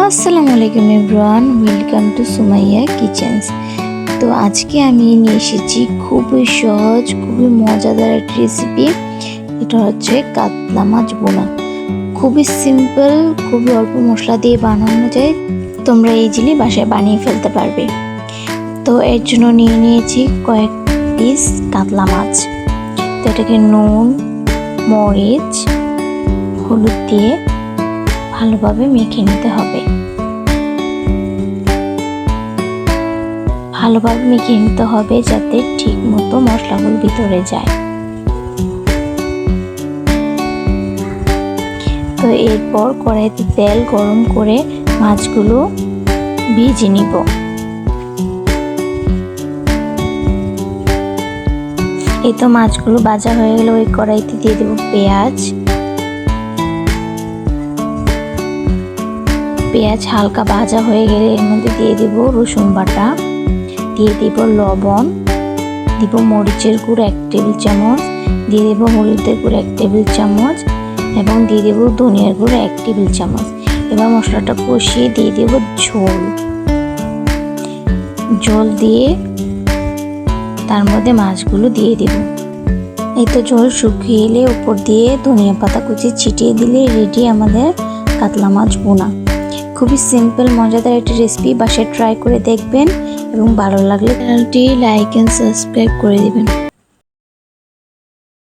আসসালামু আলাইকুম everyone, welcome to Sumaiya kitchens. তো আজকে আমি নিয়ে এসেছি খুবই সহজ, খুবই মজাদার একটা রেসিপি। এটা হচ্ছে কাতলা মাছ বোনা। খুবই সিম্পল, খুবই অল্প মশলা দিয়ে বানানো যায়। তোমরা ইজিলি বাসায় বানিয়ে ফেলতে পারবে। তো এর জন্য নিয়ে নিয়েছি কয়েক পিস কাতলা মাছ। তো এটাকে নুন, মরিচ, হলুদ দিয়ে ভালোভাবে মেখে নিতে হবে। ভালোভাবে মেখে নিতে হবে যাতে ঠিক মতো মশলাগুলো ভিতরে যায়। তো এরপর কড়াইতে তেল গরম করে মাছগুলো ভেজে নিব। এই তো মাছগুলো ভাজা হয়ে গেলে ওই কড়াইতে দিয়ে দেব পেঁয়াজ। পেঁয়াজ হালকা ভাজা হয়ে গেলে এর মধ্যে দিয়ে দেব রসুন বাটা, দিয়ে দেব লবণ, দিব মরিচের গুঁড়ো 1 টেবিল চামচ, দিয়ে দেব হলুদের গুঁড়ো 1 টেবিল চামচ এবং দিয়ে দেব ধনিয়ার গুঁড়ো 1 টেবিল চামচ। এবার মশলাটা কষিয়ে দিয়ে দেব ঝোল দিয়ে তার মধ্যে মাছগুলো দিয়ে দেব। এই তো ঝোল শুকিয়ে এলে উপর দিয়ে ধনিয়া পাতা কুচি ছিটিয়ে দিলে রেডি আমাদের কাতলা মাছ বোনা। খুবই সিম্পল মজাদার একটা রেসিপি, বাসায় ট্রাই করে দেখবেন এবং ভালো লাগলে চ্যানেলটি লাইক এন্ড সাবস্ক্রাইব করে দিবেন।